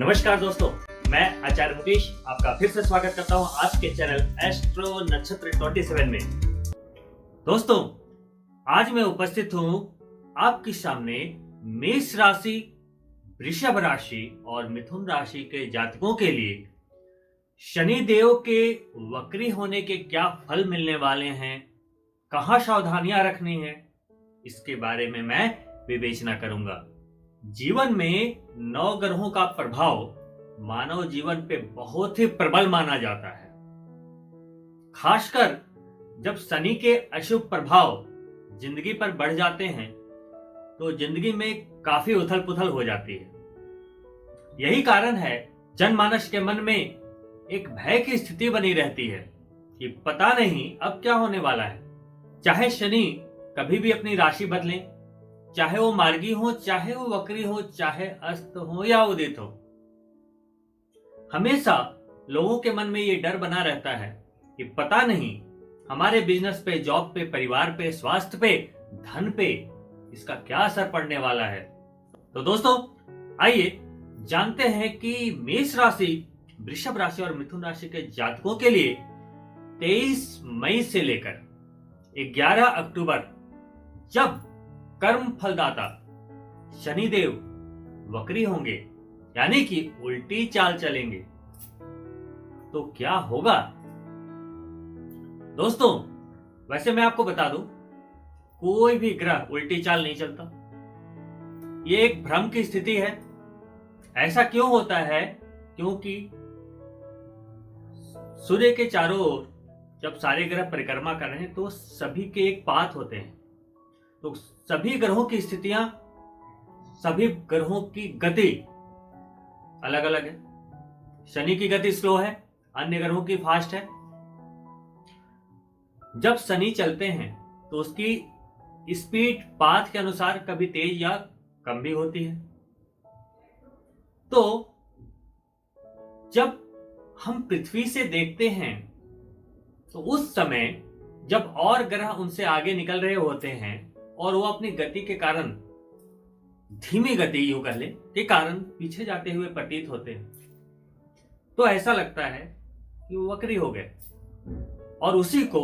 नमस्कार दोस्तों, मैं आचार्य मुकेश आपका फिर से स्वागत करता हूं आज के चैनल एस्ट्रो नक्षत्र 27 में। दोस्तों, आज मैं उपस्थित हूं आपके सामने मेष राशि, वृषभ राशि और मिथुन राशि के जातकों के लिए शनि देव के वक्री होने के क्या फल मिलने वाले हैं, कहां सावधानियां रखनी है, इसके बारे में मैं विवेचना करूंगा। जीवन में 9 ग्रहों का प्रभाव मानव जीवन पे बहुत ही प्रबल माना जाता है। खासकर जब शनि के अशुभ प्रभाव जिंदगी पर बढ़ जाते हैं तो जिंदगी में काफी उथल पुथल हो जाती है। यही कारण है जनमानस के मन में एक भय की स्थिति बनी रहती है कि पता नहीं अब क्या होने वाला है। चाहे शनि कभी भी अपनी राशि बदलें, चाहे वो मार्गी हो, चाहे वो वक्री हो, चाहे अस्त हो या उदित हो, हमेशा लोगों के मन में ये डर बना रहता है कि पता नहीं हमारे बिजनेस पे, जॉब पे, परिवार पे, स्वास्थ्य पे, धन पे इसका क्या असर पड़ने वाला है। तो दोस्तों, आइए जानते हैं कि मेष राशि, वृषभ राशि और मिथुन राशि के जातकों के लिए 23 मई से लेकर 11 अक्टूबर जब कर्म फलदाता शनिदेव वक्री होंगे, यानी कि उल्टी चाल चलेंगे, तो क्या होगा। दोस्तों, वैसे मैं आपको बता दूं, कोई भी ग्रह उल्टी चाल नहीं चलता। ये एक भ्रम की स्थिति है। ऐसा क्यों होता है? क्योंकि सूर्य के चारों ओर जब सारे ग्रह परिक्रमा कर रहे हैं तो सभी के एक पाथ होते हैं। तो सभी ग्रहों की स्थितियां, सभी ग्रहों की गति अलग अलग है। शनि की गति स्लो है, अन्य ग्रहों की फास्ट है। जब शनि चलते हैं तो उसकी स्पीड पाथ के अनुसार कभी तेज या कम भी होती है। तो जब हम पृथ्वी से देखते हैं तो उस समय जब और ग्रह उनसे आगे निकल रहे होते हैं और वो अपनी गति के कारण, धीमी गति यूं कह लें, के कारण पीछे जाते हुए प्रतीत होते हैं, तो ऐसा लगता है कि वो वक्री हो गए। और उसी को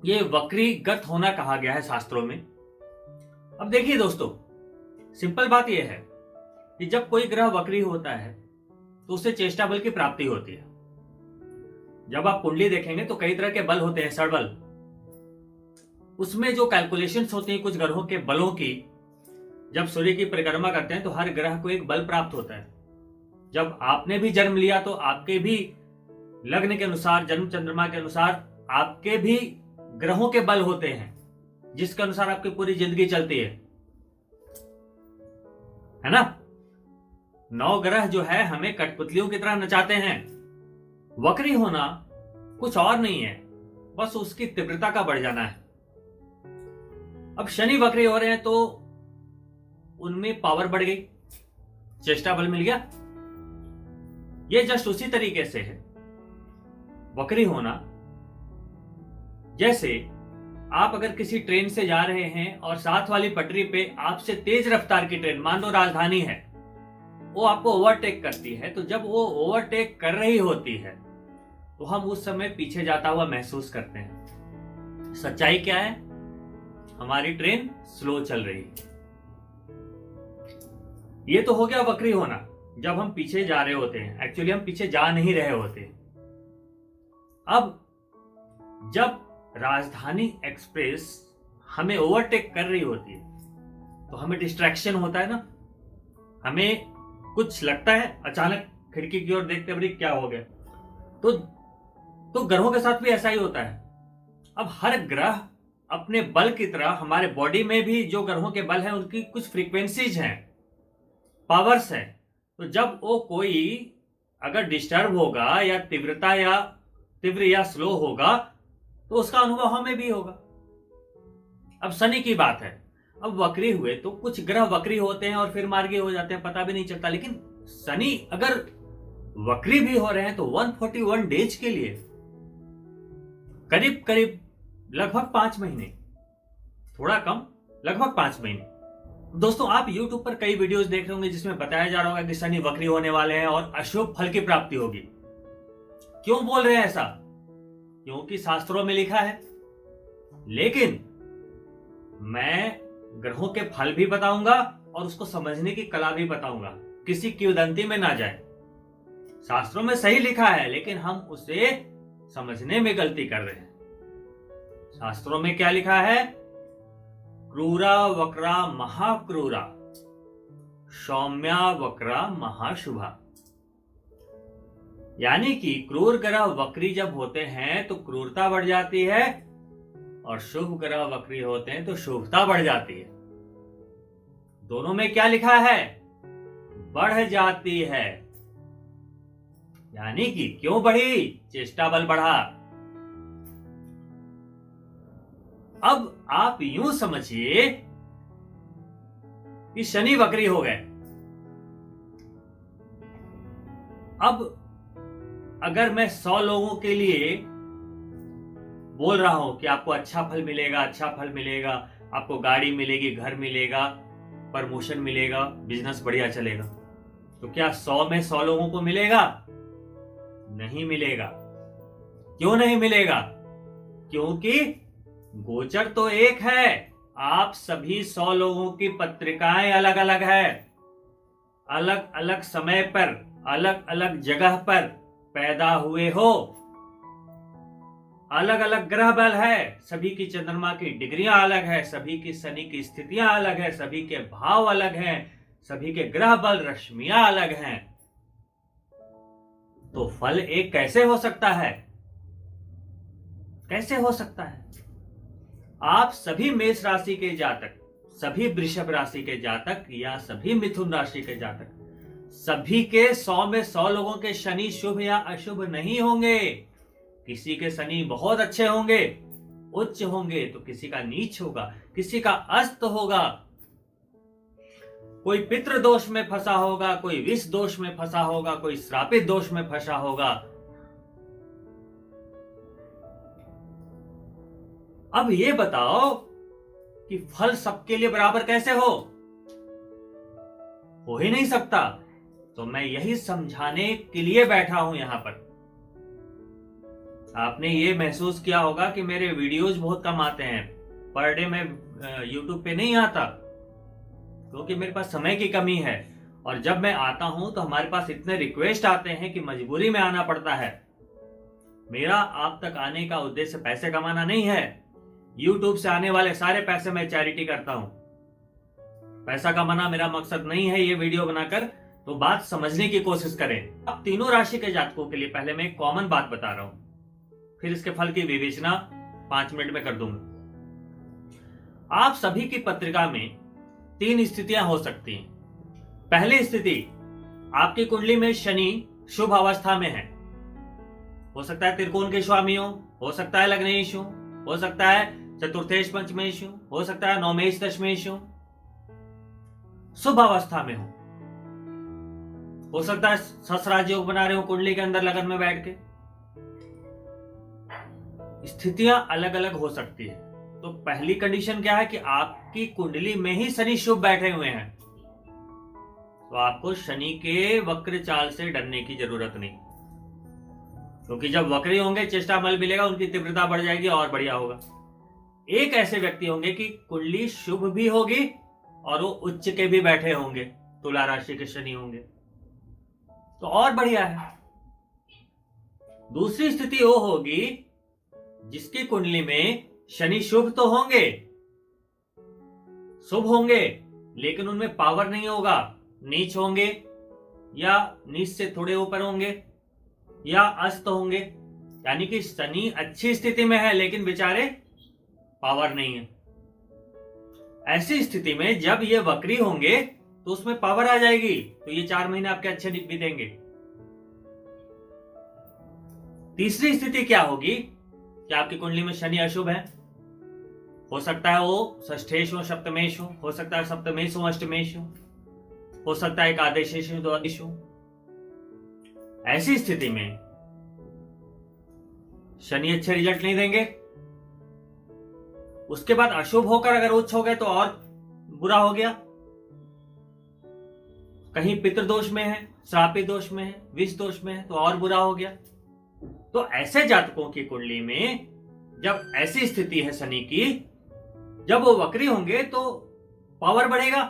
ये वक्रीगत होना कहा गया है शास्त्रों में। अब देखिए दोस्तों, सिंपल बात यह है कि जब कोई ग्रह वक्री होता है तो उससे चेष्टा बल की प्राप्ति होती है। जब आप कुंडली देखेंगे तो कई तरह के बल होते हैं, षडबल। उसमें जो कैलकुलेशंस होती हैं कुछ ग्रहों के बलों की, जब सूर्य की परिक्रमा करते हैं तो हर ग्रह को एक बल प्राप्त होता है। जब आपने भी जन्म लिया तो आपके भी लग्न के अनुसार, जन्म चंद्रमा के अनुसार आपके भी ग्रहों के बल होते हैं, जिसके अनुसार आपकी पूरी जिंदगी चलती है ना। 9 ग्रह जो है हमें कठपुतलियों की तरह नचाते हैं। वक्री होना कुछ और नहीं है, बस उसकी तीव्रता का बढ़ जाना है। अब शनि वक्री हो रहे हैं तो उनमें पावर बढ़ गई, चेष्टा बल मिल गया। ये जस्ट उसी तरीके से है वक्री होना। जैसे आप अगर किसी ट्रेन से जा रहे हैं और साथ वाली पटरी पे आपसे तेज रफ्तार की ट्रेन, मान लो राजधानी है, वो आपको ओवरटेक करती है, तो जब वो ओवरटेक कर रही होती है तो हम उस समय पीछे जाता हुआ महसूस करते हैं। सच्चाई क्या है? हमारी ट्रेन स्लो चल रही है। ये तो हो गया वक्री होना, जब हम पीछे जा रहे होते हैं। एक्चुअली हम पीछे जा नहीं रहे होते। अब जब राजधानी एक्सप्रेस हमें ओवरटेक कर रही होती है तो हमें डिस्ट्रैक्शन होता है ना। हमें कुछ लगता है, अचानक खिड़की की ओर देखते बड़ी क्या हो गया। तो ग्रहों के साथ भी ऐसा ही होता है। अब हर ग्रह अपने बल की तरह हमारे बॉडी में भी जो ग्रहों के बल हैं उनकी कुछ फ्रीक्वेंसीज हैं, पावर्स हैं। तो जब वो कोई अगर डिस्टर्ब होगा या तीव्र या स्लो होगा तो उसका अनुभव हमें भी होगा। अब शनि की बात है, अब वक्री हुए तो कुछ ग्रह वक्री होते हैं और फिर मार्गी हो जाते हैं, पता भी नहीं चलता। लेकिन शनि अगर वक्री भी हो रहे हैं तो 141 डेज के लिए करीब लगभग 5 महीने, थोड़ा कम, लगभग 5 महीने दोस्तों, आप YouTube पर कई वीडियोस देख रहे होंगे जिसमें बताया जा रहा होगा कि शनि वक्री होने वाले हैं और अशुभ फल की प्राप्ति होगी। क्यों बोल रहे हैं ऐसा? क्योंकि शास्त्रों में लिखा है। लेकिन मैं ग्रहों के फल भी बताऊंगा और उसको समझने की कला भी बताऊंगा, किसी किंवदंती में ना जाए। शास्त्रों में सही लिखा है लेकिन हम उसे समझने में गलती कर रहे हैं। शास्त्रों में क्या लिखा है? क्रूरा वक्रा महाक्रूरा, सौम्या वक्रा महाशुभा। यानी कि क्रूर ग्रह वक्री जब होते हैं तो क्रूरता बढ़ जाती है और शुभ ग्रह वक्री होते हैं तो शुभता बढ़ जाती है। दोनों में क्या लिखा है? बढ़ जाती है। यानी कि क्यों बढ़ी? चेष्टा बल बढ़ा। अब आप यूं समझिए कि शनि वक्री हो गए। अब अगर मैं 100 लोगों के लिए बोल रहा हूं कि आपको अच्छा फल मिलेगा, अच्छा फल मिलेगा, आपको गाड़ी मिलेगी, घर मिलेगा, प्रमोशन मिलेगा, बिजनेस बढ़िया चलेगा, तो क्या 100 में 100 लोगों को मिलेगा? नहीं मिलेगा। क्यों नहीं मिलेगा? क्योंकि गोचर तो एक है, आप सभी 100 लोगों की पत्रिकाएं अलग अलग है। अलग अलग समय पर, अलग अलग जगह पर पैदा हुए हो। अलग अलग ग्रह बल है, सभी की चंद्रमा की डिग्रियां अलग है, सभी की शनि की स्थितियां अलग है, सभी के भाव अलग हैं, सभी के ग्रह बल रश्मियां अलग हैं। तो फल एक कैसे हो सकता है? कैसे हो सकता है? आप सभी मेष राशि के जातक, सभी वृषभ राशि के जातक या सभी मिथुन राशि के जातक, सभी के 100 में 100 लोगों के शनि शुभ या अशुभ नहीं होंगे। किसी के शनि बहुत अच्छे होंगे, उच्च होंगे, तो किसी का नीच होगा, किसी का अस्त होगा, कोई पितृ दोष में फंसा होगा, कोई विष दोष में फंसा होगा, कोई श्रापित दोष में फंसा होगा। अब ये बताओ कि फल सबके लिए बराबर कैसे हो ही नहीं सकता। तो मैं यही समझाने के लिए बैठा हूं यहां पर। आपने ये महसूस किया होगा कि मेरे वीडियोज बहुत कम आते हैं, पर डे में यूट्यूब पे नहीं आता क्योंकि मेरे पास समय की कमी है, और जब मैं आता हूं तो हमारे पास इतने रिक्वेस्ट आते हैं कि मजबूरी में आना पड़ता है। मेरा आप तक आने का उद्देश्य पैसे कमाना नहीं है। यूट्यूब से आने वाले सारे पैसे मैं चैरिटी करता हूं। पैसा कमाना मेरा मकसद नहीं है ये वीडियो बनाकर, तो बात समझने की कोशिश करें। अब तीनों राशि के जातकों के लिए पहले मैं एक कॉमन बात बता रहा हूं, फिर इसके फल की विवेचना 5 मिनट में कर दूंगा। आप सभी की पत्रिका में 3 स्थितियां हो सकती हैं। पहली स्थिति, आपकी कुंडली में शनि शुभ अवस्था में है। हो सकता है त्रिकोण के स्वामी हो सकता है लग्नेश हो सकता है चतुर्थेश पंचमेश हो सकता है नवमेश दशमेश शुभ अवस्था में हो सकता है ससराज योग बना रहे हो कुंडली के अंदर लगन में बैठ के। स्थितियां अलग अलग हो सकती है। तो पहली कंडीशन क्या है कि आपकी कुंडली में ही शनि शुभ बैठे हुए हैं, तो आपको शनि के वक्र चाल से डरने की जरूरत नहीं, क्योंकि जब वक्री होंगे चेष्टा बल मिलेगा, उनकी तीव्रता बढ़ जाएगी और बढ़िया होगा। एक ऐसे व्यक्ति होंगे कि कुंडली शुभ भी होगी और वो उच्च के भी बैठे होंगे, तुला राशि के शनि होंगे, तो और बढ़िया है। दूसरी स्थिति वो होगी जिसकी कुंडली में शनि शुभ तो होंगे, शुभ होंगे, लेकिन उनमें पावर नहीं होगा, नीच होंगे या नीच से थोड़े ऊपर होंगे या अस्त होंगे। यानी कि शनि अच्छी स्थिति में है लेकिन बेचारे पावर नहीं है। ऐसी स्थिति में जब ये वक्री होंगे तो उसमें पावर आ जाएगी, तो ये 4 महीने आपके अच्छे बीतेंगे। तीसरी स्थिति क्या होगी कि आपकी कुंडली में शनि अशुभ है। हो सकता है वो षष्ठेश हो, सप्तमेश हो सकता है सप्तमेश हो, अष्टमेश हो सकता है एकादशेश हो, द्वादश हो। ऐसी स्थिति में शनि अच्छे रिजल्ट नहीं देंगे। उसके बाद अशुभ होकर अगर उच्च हो गए तो और बुरा हो गया, कहीं पितृदोष में है, श्रापित दोष में है, विष दोष में है तो और बुरा हो गया। तो ऐसे जातकों की कुंडली में जब ऐसी स्थिति है शनि की, जब वो वक्री होंगे तो पावर बढ़ेगा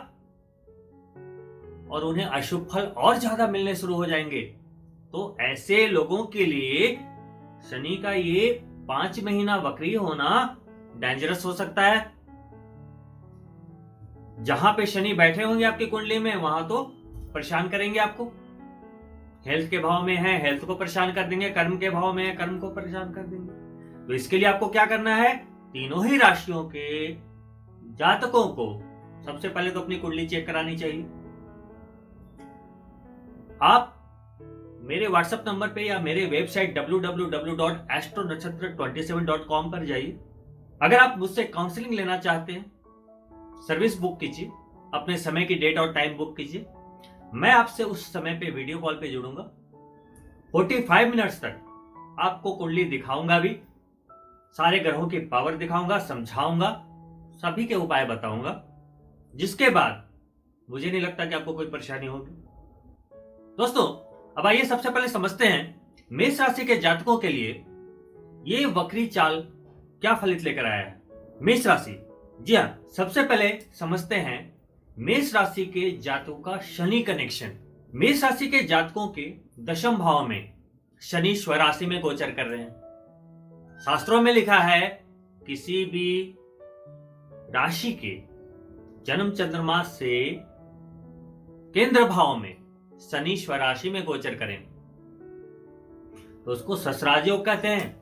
और उन्हें अशुभ फल और ज्यादा मिलने शुरू हो जाएंगे। तो ऐसे लोगों के लिए शनि का ये 5 महीना वक्री होना डेंजरस हो सकता है। जहां पे शनि बैठे होंगे आपकी कुंडली में, वहां तो परेशान करेंगे आपको। हेल्थ के भाव में है, हेल्थ को परेशान कर देंगे, कर्म के भाव में है, कर्म को परेशान कर देंगे। तो इसके लिए आपको क्या करना है, तीनों ही राशियों के जातकों को सबसे पहले तो अपनी कुंडली चेक करानी चाहिए। आप मेरे व्हाट्सएप नंबर पे या मेरे वेबसाइट www.astronakshatra27.com पर जाइए। अगर आप मुझसे काउंसलिंग लेना चाहते हैं, सर्विस बुक कीजिए, अपने समय की डेट और टाइम बुक कीजिए। मैं आपसे उस समय पे वीडियो कॉल पे जुड़ूंगा। 45 मिनट्स तक आपको कुंडली दिखाऊंगा भी, सारे ग्रहों की पावर दिखाऊंगा, समझाऊंगा, सभी के उपाय बताऊंगा, जिसके बाद मुझे नहीं लगता कि आपको कोई परेशानी होगी। दोस्तों, अब आइए सबसे पहले समझते हैं मेष राशि के जातकों के लिए ये वक्री चाल क्या फलित लेकर आया है। मेष राशि, जी हाँ, सबसे पहले समझते हैं मेष राशि के जातकों का शनि कनेक्शन। मेष राशि के जातकों के दशम भाव में शनि स्वराशि में गोचर कर रहे हैं। शास्त्रों में लिखा है किसी भी राशि के जन्म चंद्रमा से केंद्र भाव में शनि स्वराशि में गोचर करें तो उसको ससराज योग कहते हैं।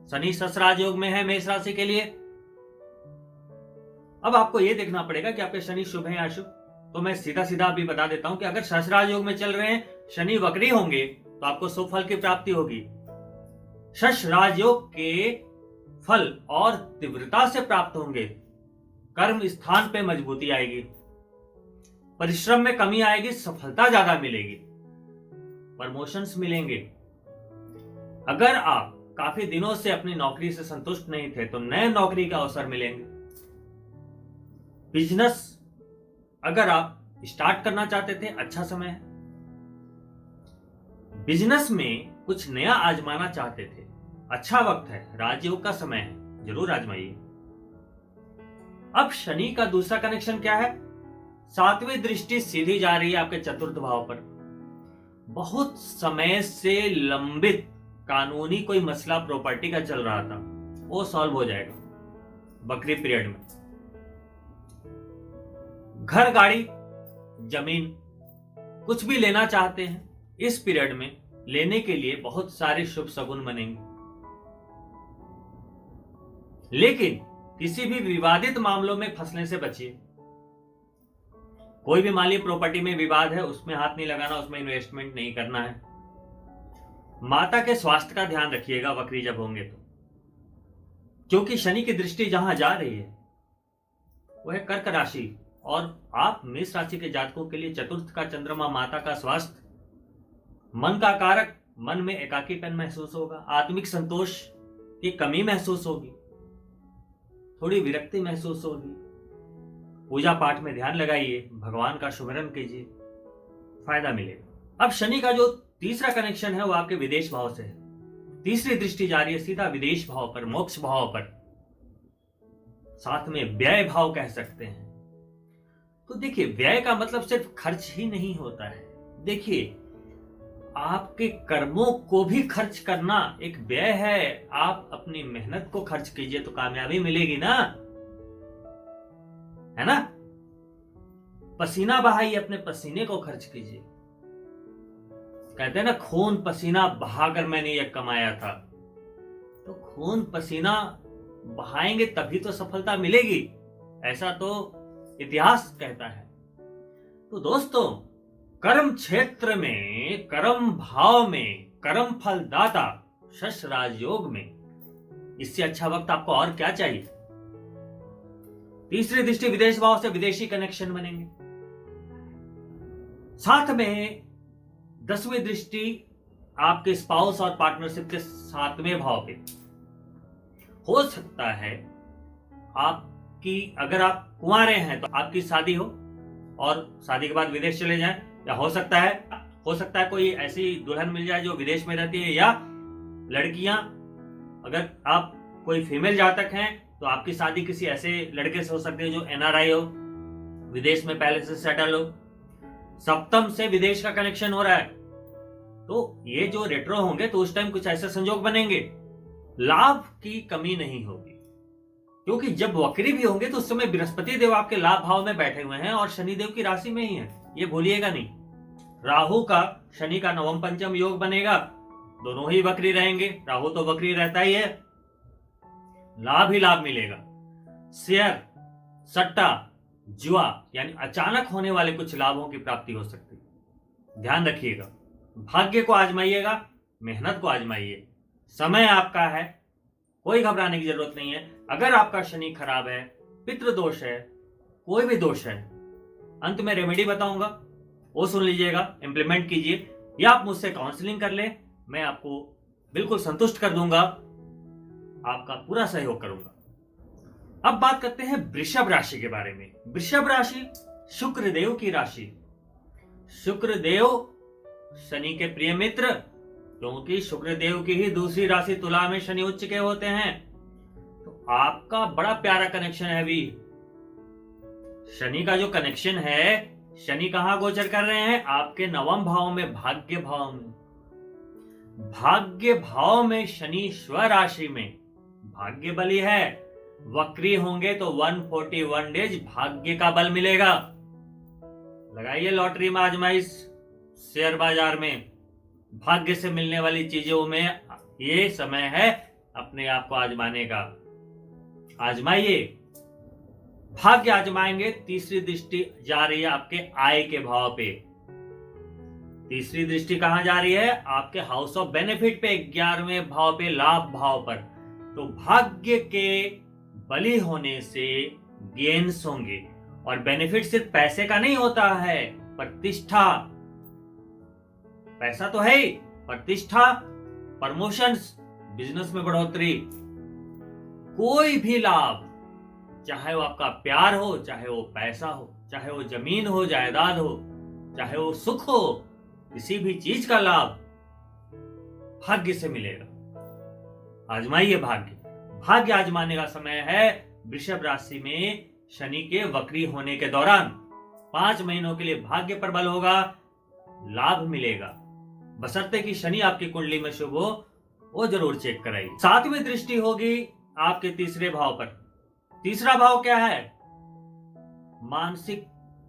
शनि ससराज योग में है मेष राशि के लिए। अब आपको यह देखना पड़ेगा कि आपके शनि शुभ है या अशुभ। तो मैं सीधा सीधा अभी बता देता हूं कि अगर ससराज योग में चल रहे हैं, शनि वक्री होंगे तो आपको शुभ फल की प्राप्ति होगी। ससराज योग के फल और तीव्रता से प्राप्त होंगे। कर्म स्थान पे मजबूती आएगी, परिश्रम में कमी आएगी, सफलता ज्यादा मिलेगी, प्रमोशंस मिलेंगे। अगर आप काफी दिनों से अपनी नौकरी से संतुष्ट नहीं थे तो नए नौकरी का अवसर मिलेंगे। बिजनेस अगर आप स्टार्ट करना चाहते थे, अच्छा समय है। बिजनेस में कुछ नया आजमाना चाहते थे, अच्छा वक्त है, राजयोग का समय है, जरूर आजमाइए। अब शनि का दूसरा कनेक्शन क्या है, 7वीं दृष्टि सीधी जा रही है आपके चतुर्थ भाव पर। बहुत समय से लंबित कानूनी कोई मसला प्रॉपर्टी का चल रहा था, वो सॉल्व हो जाएगा बकरी पीरियड में। घर, गाड़ी, जमीन कुछ भी लेना चाहते हैं, इस पीरियड में लेने के लिए बहुत सारे शुभ शगुन बनेंगे। लेकिन किसी भी विवादित मामलों में फंसने से बचिए। कोई भी माली प्रॉपर्टी में विवाद है, उसमें हाथ नहीं लगाना, उसमें इन्वेस्टमेंट नहीं करना है। माता के स्वास्थ्य का ध्यान रखिएगा वक्री जब होंगे तो, क्योंकि शनि की दृष्टि जहां जा रही है वह है कर्क राशि। और आप मेष राशि के जातकों के लिए चतुर्थ का चंद्रमा, माता का स्वास्थ्य, मन का कारक, मन में एकाकीपन महसूस होगा, आत्मिक संतोष की कमी महसूस होगी, थोड़ी विरक्ति महसूस होगी। पूजा पाठ में ध्यान लगाइए, भगवान का सुमिरन कीजिए, फायदा मिलेगा। अब शनि का जो तीसरा कनेक्शन है वो आपके विदेश भाव से है। तीसरी दृष्टि जा रही है सीधा विदेश भाव पर, मोक्ष भाव पर, साथ में व्यय भाव कह सकते हैं। तो देखिए, व्यय का मतलब सिर्फ खर्च ही नहीं होता है। देखिए, आपके कर्मों को भी खर्च करना एक व्यय है। आप अपनी मेहनत को खर्च कीजिए तो कामयाबी मिलेगी ना, है ना। पसीना बहाइए, अपने पसीने को खर्च कीजिए। कहते हैं ना, खून पसीना बहाकर मैंने यह कमाया था। तो खून पसीना बहाएंगे तभी तो सफलता मिलेगी, ऐसा तो इतिहास कहता है। तो दोस्तों, कर्म क्षेत्र में, कर्म भाव में, कर्म फल दाता शश राजयोग में, इससे अच्छा वक्त आपको और क्या चाहिए। तीसरी दृष्टि विदेश भाव से विदेशी कनेक्शन बनेंगे। साथ में 10वीं दृष्टि आपके स्पाउस और पार्टनरशिप के 7वें भाव पे। हो सकता है आपकी, अगर आप कुंवारे हैं तो आपकी शादी हो और शादी के बाद विदेश चले जाएं, या हो सकता है कोई ऐसी दुल्हन मिल जाए जो विदेश में रहती है, या लड़कियां, अगर आप कोई फीमेल जातक हैं तो आपकी शादी किसी ऐसे लड़के से हो सकती है जो एनआरआई हो, विदेश में पहले से सेटल हो। सप्तम से विदेश का कनेक्शन हो रहा है, तो ये जो रेट्रो होंगे तो उस टाइम कुछ ऐसे संजोग बनेंगे, लाभ की कमी नहीं होगी। क्योंकि जब वक्री भी होंगे तो उस समय बृहस्पति देव आपके लाभ भाव में बैठे हुए हैं और शनि देव की राशि में ही है, ये भूलिएगा नहीं। राहु का शनि का नवम पंचम योग बनेगा, दोनों ही वक्री रहेंगे, राहु तो वक्री रहता ही है, लाभ ही लाभ मिलेगा। शेयर, सट्टा, जुआ यानी अचानक होने वाले कुछ लाभों की प्राप्ति हो सकती है, ध्यान रखिएगा। भाग्य को आजमाइएगा, मेहनत को आजमाइए, समय आपका है, कोई घबराने की जरूरत नहीं है। अगर आपका शनि खराब है, पितृदोष है, कोई भी दोष है, अंत में रेमेडी बताऊंगा, वो सुन लीजिएगा, इंप्लीमेंट कीजिए, या आप मुझसे काउंसलिंग कर ले, मैं आपको बिल्कुल संतुष्ट कर दूंगा, आपका पूरा सहयोग करूंगा। अब बात करते हैं वृषभ राशि के बारे में। वृषभ राशि शुक्रदेव की राशि। शुक्रदेव शनि के प्रिय मित्र, क्योंकि शुक्रदेव की ही दूसरी राशि तुला में शनि उच्च के होते हैं, तो आपका बड़ा प्यारा कनेक्शन है। अभी शनि का जो कनेक्शन है, शनि कहां गोचर कर रहे हैं? आपके नवम भाव में, भाग्य भाव में। भाग्य भाव में शनि स्वराशि में भाग्य बली है, वक्री होंगे तो 141 डेज भाग्य का बल मिलेगा। लगाइए लॉटरी में आजमाइश, शेयर बाजार में, भाग्य से मिलने वाली चीजों में ये समय है अपने आप को आजमाने का। आजमाइए, भाग्य आजमाएंगे। तीसरी दृष्टि जा रही है आपके आय के भाव पे। तीसरी दृष्टि कहां जा रही है? आपके हाउस ऑफ बेनिफिट पे, 11वें भाव पे, लाभ भाव पर। तो भाग्य के बली होने से गेन्स होंगे, और बेनिफिट सिर्फ पैसे का नहीं होता है, प्रतिष्ठा। पैसा तो है ही, प्रतिष्ठा, प्रमोशंस, बिजनेस में बढ़ोतरी, कोई भी लाभ, चाहे वो आपका प्यार हो, चाहे वो पैसा हो, चाहे वो जमीन हो, जायदाद हो, चाहे वो सुख हो, किसी भी चीज का लाभ भाग्य से मिलेगा। आजमाइए भाग्य। भाग्य आजमाने का समय है वृषभ राशि में शनि के वक्री होने के दौरान। 5 महीनों के लिए भाग्य पर बल होगा, लाभ मिलेगा, बशर्ते कि शनि आपकी कुंडली में शुभ हो, वो जरूर चेक कराइए। 7वीं दृष्टि होगी आपके तीसरे भाव पर। तीसरा भाव क्या है? मानसिक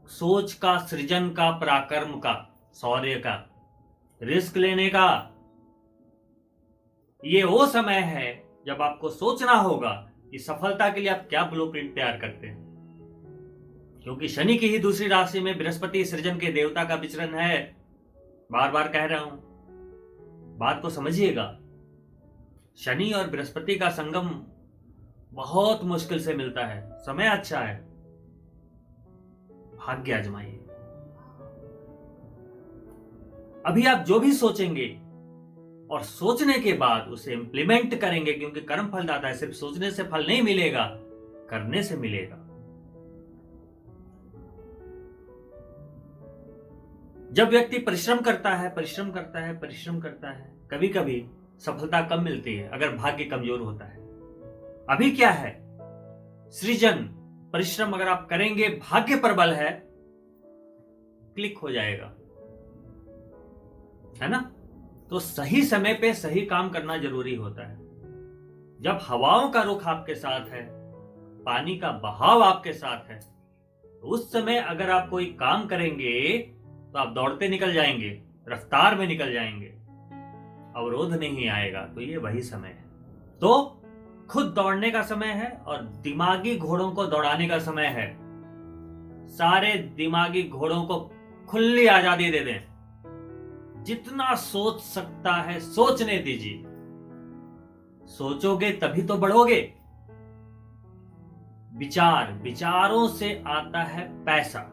सोच का, सृजन का, पराक्रम का, शौर्य का, रिस्क लेने का। ये वो समय है जब आपको सोचना होगा कि सफलता के लिए आप क्या ब्लूप्रिंट तैयार करते हैं, क्योंकि शनि की ही दूसरी राशि में बृहस्पति सृजन के देवता का विचरण है। बार बार कह रहा हूं, बात को समझिएगा। शनि और बृहस्पति का संगम बहुत मुश्किल से मिलता है, समय अच्छा है, भाग्य आजमाइए। अभी आप जो भी सोचेंगे और सोचने के बाद उसे इंप्लीमेंट करेंगे, क्योंकि कर्म फलदाता है, सिर्फ सोचने से फल नहीं मिलेगा, करने से मिलेगा। जब व्यक्ति परिश्रम करता है, कभी कभी सफलता कम मिलती है अगर भाग्य कमजोर होता है। अभी क्या है? सृजन, परिश्रम अगर आप करेंगे, भाग्य पर बल है, क्लिक हो जाएगा, है ना? तो सही समय पे सही काम करना जरूरी होता है। जब हवाओं का रुख आपके साथ है, पानी का बहाव आपके साथ है, तो उस समय अगर आप कोई काम करेंगे तो आप दौड़ते निकल जाएंगे, रफ्तार में निकल जाएंगे, अवरोध नहीं आएगा। तो ये वही समय है। तो खुद दौड़ने का समय है और दिमागी घोड़ों को दौड़ाने का समय है। सारे दिमागी घोड़ों को खुली आजादी दे दें, जितना सोच सकता है सोचने दीजिए। सोचोगे तभी तो बढ़ोगे। विचार, विचारों से आता है पैसा।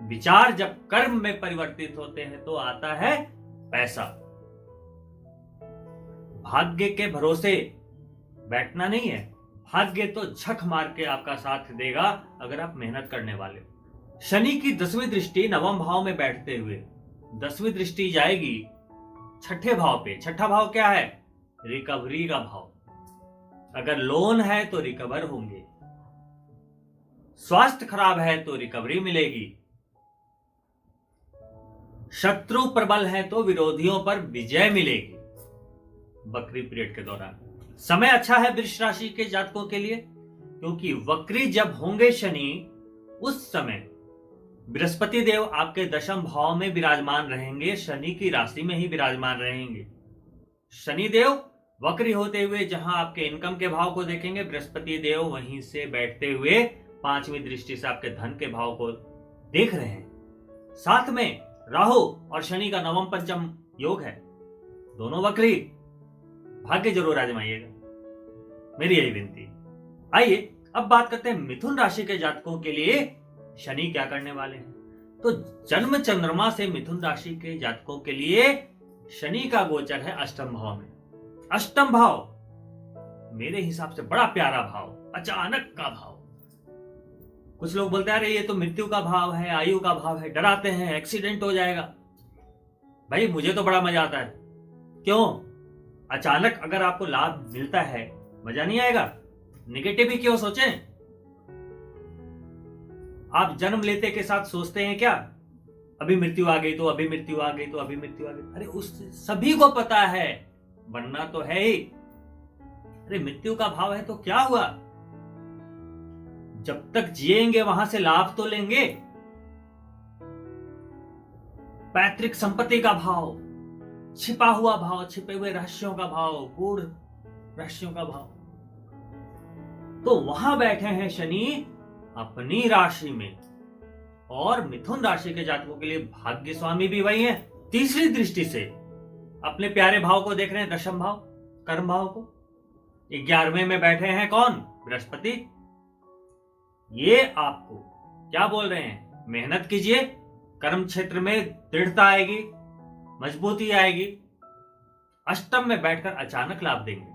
विचार जब कर्म में परिवर्तित होते हैं तो आता है पैसा। भाग्य के भरोसे बैठना नहीं है, भाग्य तो झक मार के आपका साथ देगा अगर आप मेहनत करने वाले हो। शनि की 10वीं दृष्टि नवम भाव में बैठते हुए 10वीं दृष्टि जाएगी छठे भाव पे। छठा भाव क्या है? रिकवरी का भाव। अगर लोन है तो रिकवर होंगे, स्वास्थ्य खराब है तो रिकवरी मिलेगी, शत्रु प्रबल है तो विरोधियों पर विजय मिलेगी वक्री पीरियड के दौरान। समय अच्छा है वृष राशि के जातकों के लिए, क्योंकि वक्री जब होंगे शनि, उस समय बृहस्पति देव आपके दशम भाव में विराजमान रहेंगे, शनि की राशि में ही विराजमान रहेंगे। शनि देव वक्री होते हुए जहां आपके इनकम के भाव को देखेंगे, बृहस्पति देव वहीं से बैठते हुए 5वीं दृष्टि से आपके धन के भाव को देख रहे हैं। साथ में राहु और शनि का नवम पंचम योग है, दोनों वक्री। भाग्य जरूर आजमाइएगा, मेरी यही विनती। आइए अब बात करते हैं मिथुन राशि के जातकों के लिए शनि क्या करने वाले हैं। तो जन्म चंद्रमा से मिथुन राशि के जातकों के लिए शनि का गोचर है अष्टम भाव में। अष्टम भाव मेरे हिसाब से बड़ा प्यारा भाव, अचानक का भाव। कुछ लोग बोलते हैं अरे ये तो मृत्यु का भाव है, आयु का भाव है, डराते हैं एक्सीडेंट हो जाएगा। भाई मुझे तो बड़ा मजा आता है। क्यों? अचानक अगर आपको लाभ मिलता है, मजा नहीं आएगा? नेगेटिव ही क्यों सोचें? आप जन्म लेते के साथ सोचते हैं क्या अभी मृत्यु आ गई तो, अभी मृत्यु आ गई तो, अभी मृत्यु आ गई? अरे उस सभी को पता है, बनना तो है ही। अरे मृत्यु का भाव है तो क्या हुआ? जब तक जिएंगे वहां से लाभ तो लेंगे। पैतृक संपत्ति का भाव, छिपा हुआ भाव, छिपे हुए रहस्यों का भाव, गूढ़ रहस्यों का भाव, तो वहां बैठे हैं शनि अपनी राशि में। और मिथुन राशि के जातकों के लिए भाग्य स्वामी भी वही है। तीसरी दृष्टि से अपने प्यारे भाव को देख रहे हैं, दशम भाव, कर्म भाव को। 11वें में बैठे हैं कौन? बृहस्पति। ये आपको क्या बोल रहे हैं? मेहनत कीजिए, कर्म क्षेत्र में दृढ़ता आएगी, मजबूती आएगी। अष्टम में बैठकर अचानक लाभ देंगे,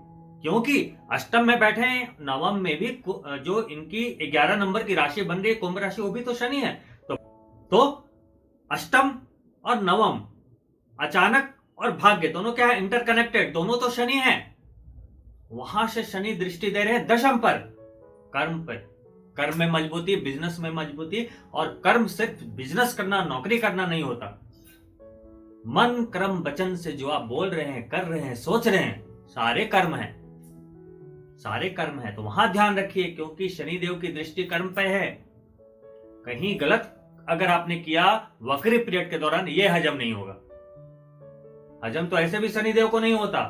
क्योंकि अष्टम में बैठे हैं। नवम में भी जो इनकी 11 नंबर की राशि बन रही है, कुंभ राशि, वो भी तो शनि है। तो अष्टम और नवम, अचानक और भाग्य, दोनों क्या है? इंटरकनेक्टेड, दोनों तो शनि है। वहां से शनि दृष्टि दे रहे हैं दशम पर, कर्म पर। कर्म में मजबूती, बिजनेस में मजबूती। और कर्म सिर्फ बिजनेस करना, नौकरी करना नहीं होता। मन कर्म वचन से जो आप बोल रहे हैं, कर रहे हैं, सोच रहे हैं, सारे कर्म हैं, सारे कर्म है। तो वहां ध्यान रखिए, क्योंकि शनि देव की दृष्टि कर्म पे है। कहीं गलत अगर आपने किया वक्री पीरियड के दौरान, ये हजम नहीं होगा। हजम तो ऐसे भी शनि देव को नहीं होता,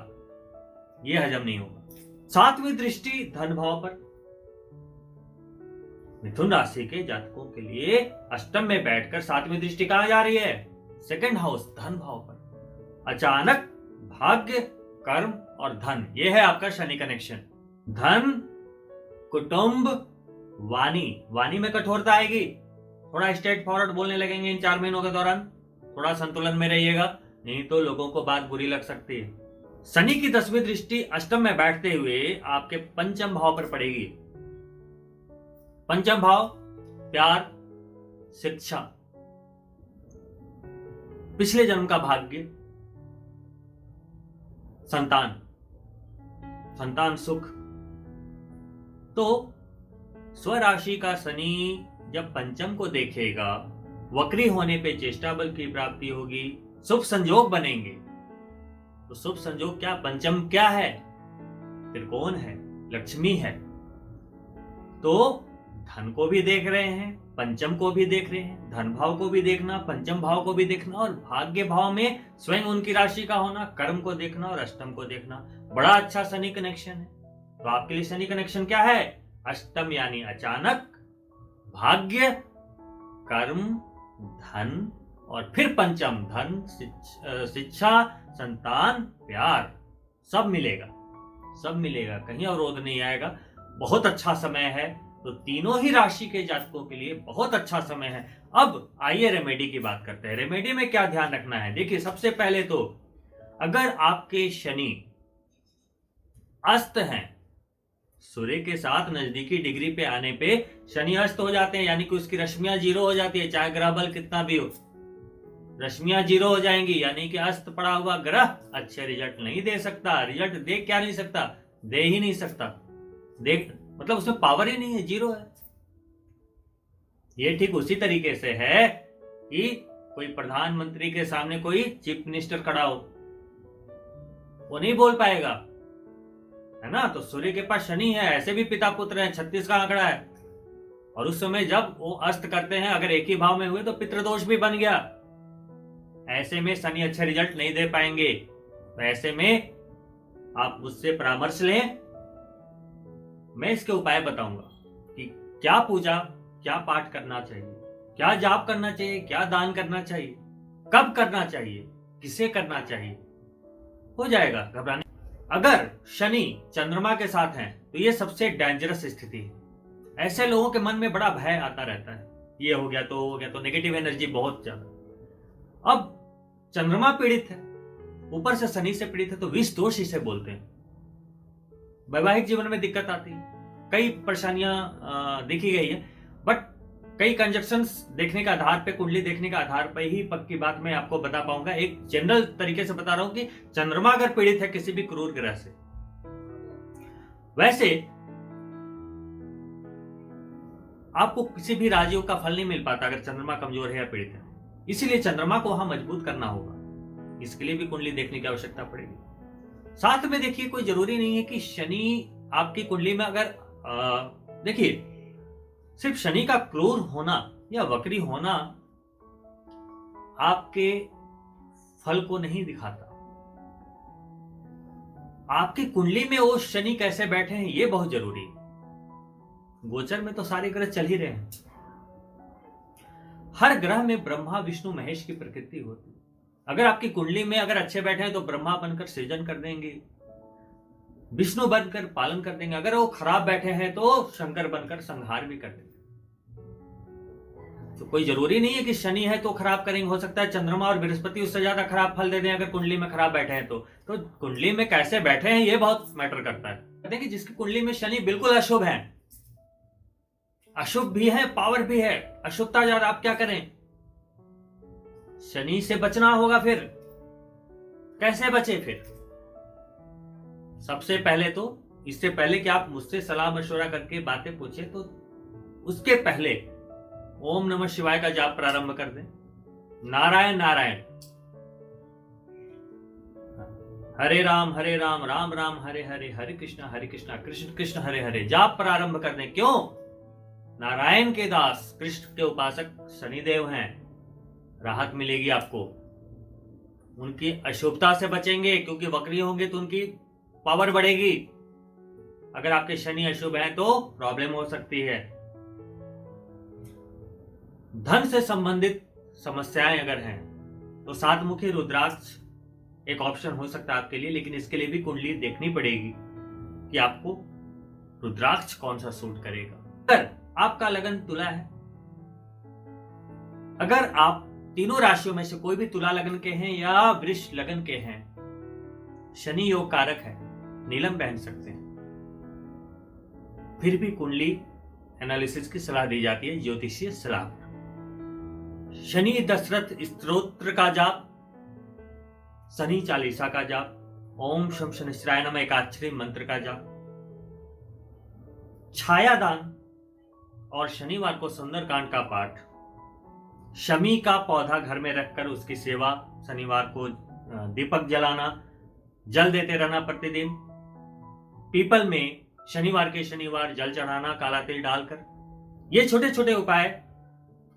ये हजम नहीं होगा। 7वीं दृष्टि धन भाव पर। मिथुन राशि के जातकों के लिए अष्टम में बैठकर 7वीं दृष्टि कहां जा रही है? सेकंड हाउस, धन भाव पर। अचानक भाग्य, कर्म और धन, ये है आपका शनि कनेक्शन। धन, कुटुंब, वाणी। वाणी में कठोरता आएगी, थोड़ा स्ट्रेट फॉरवर्ड बोलने लगेंगे इन 4 महीनों के दौरान। थोड़ा संतुलन में रहिएगा, नहीं तो लोगों को बात बुरी लग सकती है। शनि की 10वीं दृष्टि अष्टम में बैठते हुए आपके पंचम भाव पर पड़ेगी। पंचम भाव प्यार, शिक्षा, पिछले जन्म का भाग्य, संतान, संतान सुख। तो स्वराशि का शनि जब पंचम को देखेगा, वक्री होने पे चेष्टा बल की प्राप्ति होगी, शुभ संयोग बनेंगे। तो शुभ संयोग क्या? पंचम क्या है? त्रिकोण है, लक्ष्मी है। तो धन को भी देख रहे हैं, पंचम को भी देख रहे हैं। धन भाव को भी देखना, पंचम भाव को भी देखना, और भाग्य भाव में स्वयं उनकी राशि का होना, कर्म को देखना और अष्टम को देखना। बड़ा अच्छा शनि कनेक्शन है। तो आपके लिए शनि कनेक्शन क्या है? अष्टम यानी अचानक, भाग्य, कर्म, धन, और फिर पंचम, धन, शिक्षा, संतान, प्यार, सब मिलेगा, सब मिलेगा, कहीं अवरोध नहीं आएगा। बहुत अच्छा समय है। तो तीनों ही राशि के जातकों के लिए बहुत अच्छा समय है। अब आइए रेमेडी की बात करते हैं। रेमेडी में क्या ध्यान रखना है? देखिए, सबसे पहले तो अगर आपके शनि अस्त हैं, सूर्य के साथ नजदीकी डिग्री पे आने पे शनि अस्त हो जाते हैं, यानी कि उसकी रश्मियां जीरो हो जाती है, चाहे ग्रह बल कितना भी हो, रश्मियां जीरो हो जाएंगी, यानी कि अस्त पड़ा हुआ ग्रह अच्छे रिजल्ट नहीं दे सकता। रिजल्ट दे क्या नहीं सकता, दे ही नहीं सकता, देख मतलब उसमें पावर ही नहीं है, जीरो है। ये ठीक उसी तरीके से है कि कोई प्रधानमंत्री के सामने कोई चीफ मिनिस्टर खड़ा हो, वो नहीं बोल पाएगा, है ना। तो सूर्य के पास शनि है, ऐसे भी पिता पुत्र है, 36 का आंकड़ा है, और उस समय जब वो अस्त करते हैं अगर एक ही भाव में हुए तो पितृदोष भी बन गया। ऐसे में शनि अच्छे रिजल्ट नहीं दे पाएंगे। तो ऐसे में आप मुझसे परामर्श लें, मैं इसके उपाय बताऊंगा कि क्या पूजा, क्या पाठ करना चाहिए, क्या जाप करना चाहिए, क्या दान करना चाहिए, कब करना चाहिए, किसे करना चाहिए, हो जाएगा, घबराने। अगर शनि चंद्रमा के साथ हैं तो ये सबसे डेंजरस स्थिति है। ऐसे लोगों के मन में बड़ा भय आता रहता है, ये हो गया तो हो गया, तो नेगेटिव एनर्जी बहुत ज्यादा। अब चंद्रमा पीड़ित है, ऊपर से शनि से पीड़ित है, तो विष दोष इसे बोलते हैं। वैवाहिक जीवन में दिक्कत आती है, कई परेशानियां देखी गई है, बट कई कंजक्शंस देखने का आधार पे, कुंडली देखने का आधार पे ही पक्की बात मैं आपको बता पाऊंगा। एक जनरल तरीके से बता रहा हूं कि चंद्रमा अगर पीड़ित है किसी भी क्रूर ग्रह से, वैसे आपको किसी भी राजयोग का फल नहीं मिल पाता अगर चंद्रमा कमजोर है या पीड़ित है। इसीलिए चंद्रमा को वहां मजबूत करना होगा, इसके लिए भी कुंडली देखने की आवश्यकता पड़ेगी। साथ में देखिए, कोई जरूरी नहीं है कि शनि आपकी कुंडली में अगर देखिए, सिर्फ शनि का क्रूर होना या वक्री होना आपके फल को नहीं दिखाता। आपकी कुंडली में वो शनि कैसे बैठे हैं ये बहुत जरूरी है। गोचर में तो सारे ग्रह चल ही रहे हैं। हर ग्रह में ब्रह्मा विष्णु महेश की प्रकृति होती है। अगर आपकी कुंडली में अगर अच्छे बैठे हैं तो ब्रह्मा बनकर सृजन कर देंगे, विष्णु बनकर पालन कर देंगे। अगर वो खराब बैठे हैं तो शंकर बनकर संहार भी कर देंगे। तो कोई जरूरी नहीं है कि शनि है तो खराब करेंगे। हो सकता है चंद्रमा और बृहस्पति उससे ज्यादा खराब फल दे दें अगर कुंडली में खराब बैठे हैं तो कुंडली में कैसे बैठे हैं ये बहुत मैटर करता है। कहते हैं कि जिसकी कुंडली में शनि बिल्कुल अशुभ है, अशुभ भी है, पावर भी है, अशुभता ज्यादा, आप क्या करें? शनि से बचना होगा। फिर कैसे बचे? फिर सबसे पहले तो, इससे पहले कि आप मुझसे सलाह मशवरा करके बातें पूछे, तो उसके पहले ओम नमः शिवाय का जाप प्रारंभ कर दें। नारायण नारायण, हरे राम राम राम हरे हरे, हरे कृष्णा कृष्ण कृष्ण हरे हरे जाप प्रारंभ कर दें। क्यों? नारायण के दास, कृष्ण के उपासक शनिदेव हैं, राहत मिलेगी आपको। उनकी अशुभता से बचेंगे, क्योंकि वक्री होंगे तो उनकी पावर बढ़ेगी। अगर आपके शनि अशुभ हैं तो प्रॉब्लम हो सकती है। धन से संबंधित समस्याएं अगर हैं तो सातमुखी रुद्राक्ष एक ऑप्शन हो सकता है आपके लिए, लेकिन इसके लिए भी कुंडली देखनी पड़ेगी कि आपको रुद्राक्ष कौन सा सूट करेगा। अगर आपका लगन तुला है, अगर आप तीनों राशियों में से कोई भी तुला लगन के हैं या वृष लगन के हैं, शनि योग कारक है, नीलम पहन सकते हैं। फिर भी कुंडली एनालिसिस की सलाह दी जाती है, ज्योतिषीय सलाह। शनि दशरथ स्तोत्र का जाप, शनि चालीसा का जाप, ओम शम शनिश्चराय नमः एकाक्षरी मंत्र का जाप, छायादान और शनिवार को सुंदरकांड का पाठ, शमी का पौधा घर में रखकर उसकी सेवा, शनिवार को दीपक जलाना, जल देते रहना प्रतिदिन, पीपल में शनिवार के शनिवार जल चढ़ाना काला तिल डालकर। ये छोटे छोटे उपाय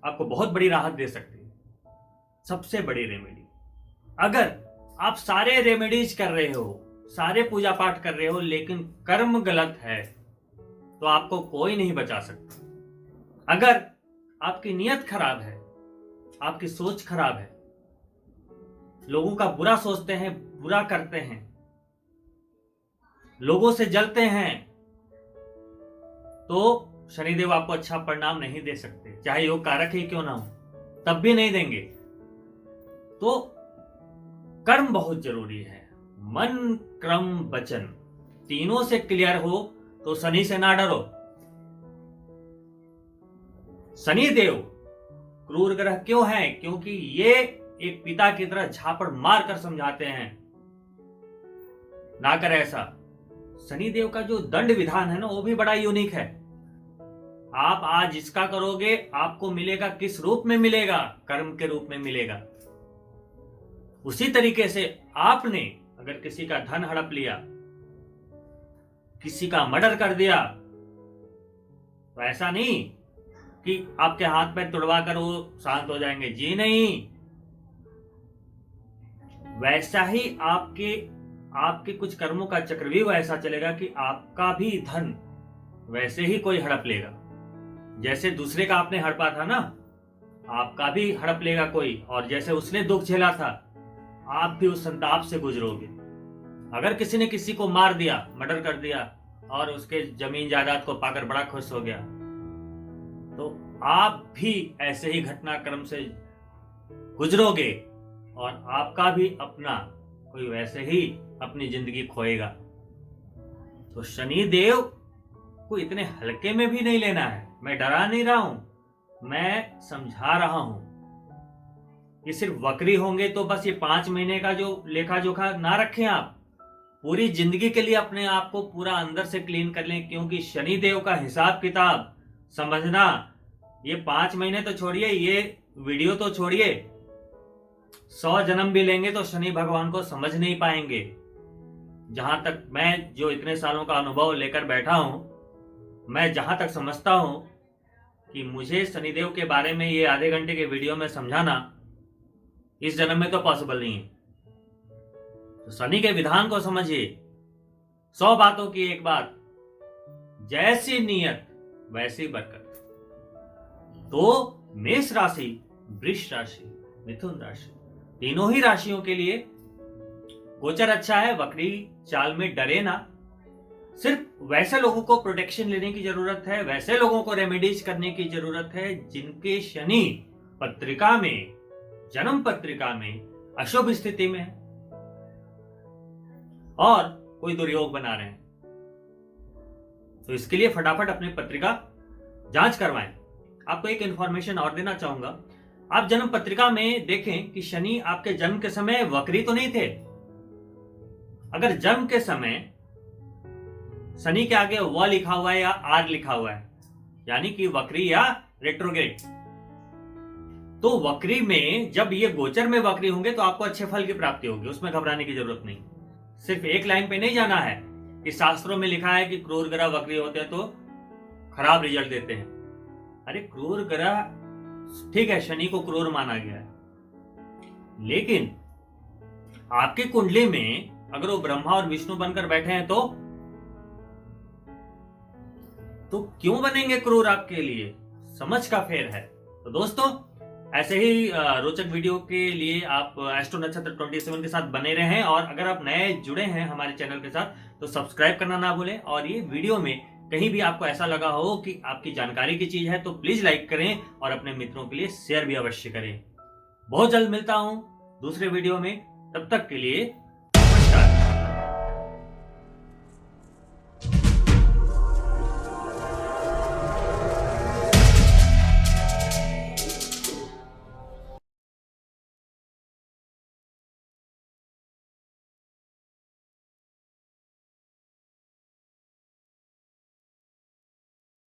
आपको बहुत बड़ी राहत दे सकते हैं। सबसे बड़ी रेमेडी, अगर आप सारे रेमेडीज कर रहे हो, सारे पूजा पाठ कर रहे हो, लेकिन कर्म गलत है तो आपको कोई नहीं बचा सकता। अगर आपकी नीयत खराब है, आपकी सोच खराब है, लोगों का बुरा सोचते हैं, बुरा करते हैं, लोगों से जलते हैं, तो शनिदेव आपको अच्छा परिणाम नहीं दे सकते, चाहे योग कारक ही क्यों ना हो, तब भी नहीं देंगे। तो कर्म बहुत जरूरी है। मन क्रम वचन तीनों से क्लियर हो तो शनि से ना डरो। शनि देव क्रूर ग्रह क्यों है? क्योंकि ये एक पिता की तरह झापड़ मार कर समझाते हैं, ना करे ऐसा। शनि देव का जो दंड विधान है ना, वो भी बड़ा यूनिक है। आप आज इसका करोगे, आपको मिलेगा किस रूप में मिलेगा? कर्म के रूप में मिलेगा। उसी तरीके से आपने अगर किसी का धन हड़प लिया, किसी का मर्डर कर दिया, तो ऐसा नहीं कि आपके हाथ पैर तुड़वा कर वो शांत हो जाएंगे, जी नहीं। वैसा ही आपके कुछ कर्मों का चक्र भी वैसा चलेगा कि आपका भी धन वैसे ही कोई हड़प लेगा। जैसे दूसरे का आपने हड़पा था ना, आपका भी हड़प लेगा कोई, और जैसे उसने दुख झेला था, आप भी उस संताप से गुजरोगे। अगर किसी ने किसी को मार दिया, मर्डर कर दिया, और उसके जमीन जायदाद को पाकर बड़ा खुश हो गया, तो आप भी ऐसे ही घटनाक्रम से गुजरोगे, और आपका भी अपना कोई वैसे ही अपनी जिंदगी खोएगा। तो शनि देव को इतने हल्के में भी नहीं लेना है। मैं डरा नहीं रहा हूं, मैं समझा रहा हूं। ये सिर्फ वक्री होंगे तो बस ये 5 महीने का जो लेखा जोखा ना रखें, आप पूरी जिंदगी के लिए अपने आप को पूरा अंदर से क्लीन कर लें। क्योंकि शनि देव का हिसाब किताब समझना, ये 5 महीने तो छोड़िए, ये वीडियो तो छोड़िए, 100 जन्म भी लेंगे तो शनि भगवान को समझ नहीं पाएंगे। जहां तक मैं जो इतने सालों का अनुभव लेकर बैठा हूं, मैं जहां तक समझता हूं कि मुझे शनिदेव के बारे में ये आधे घंटे के वीडियो में समझाना इस जन्म में तो पॉसिबल नहीं है। तो शनि के विधान को समझिए। 100 बातों की एक बात, जैसी नीयत वैसी बरकत। तो मेष राशि, वृष राशि, मिथुन राशि, तीनों ही राशियों के लिए गोचर अच्छा है। वक्री चाल में डरे ना। सिर्फ वैसे लोगों को प्रोटेक्शन लेने की जरूरत है, वैसे लोगों को रेमेडीज करने की जरूरत है जिनके शनि पत्रिका में, जन्म पत्रिका में अशुभ स्थिति में है और कोई दुर्योग बना रहे हैं। तो इसके लिए फटाफट अपनी पत्रिका जांच करवाएं। आपको एक इंफॉर्मेशन और देना चाहूंगा। आप जन्म पत्रिका में देखें कि शनि आपके जन्म के समय वक्री तो नहीं थे। अगर जन्म के समय शनि के आगे व लिखा हुआ है या आर लिखा हुआ है, यानी कि वक्री या रेट्रोग्रेड, तो वक्री में जब ये गोचर में वक्री होंगे तो आपको अच्छे फल की प्राप्ति होगी, उसमें घबराने की जरूरत नहीं। सिर्फ एक लाइन पे नहीं जाना है कि शास्त्रों में लिखा है कि क्रूर ग्रह वक्री होते हैं तो खराब रिजल्ट देते हैं। अरे क्रूर ग्रह ठीक है, शनि को क्रूर माना गया है, लेकिन आपकी कुंडली में अगर वो ब्रह्मा और विष्णु बनकर बैठे हैं तो क्यों बनेंगे क्रूर आपके लिए? समझ का फेर है। तो दोस्तों, ऐसे ही रोचक वीडियो के लिए आप एस्ट्रो नक्षत्र 27 के साथ बने रहें, और अगर आप नए जुड़े हैं हमारे चैनल के साथ तो सब्सक्राइब करना ना भूलें। और ये वीडियो में कहीं भी आपको ऐसा लगा हो कि आपकी जानकारी की चीज है तो प्लीज लाइक करें और अपने मित्रों के लिए शेयर भी अवश्य करें। बहुत जल्द मिलता हूं दूसरे वीडियो में, तब तक के लिए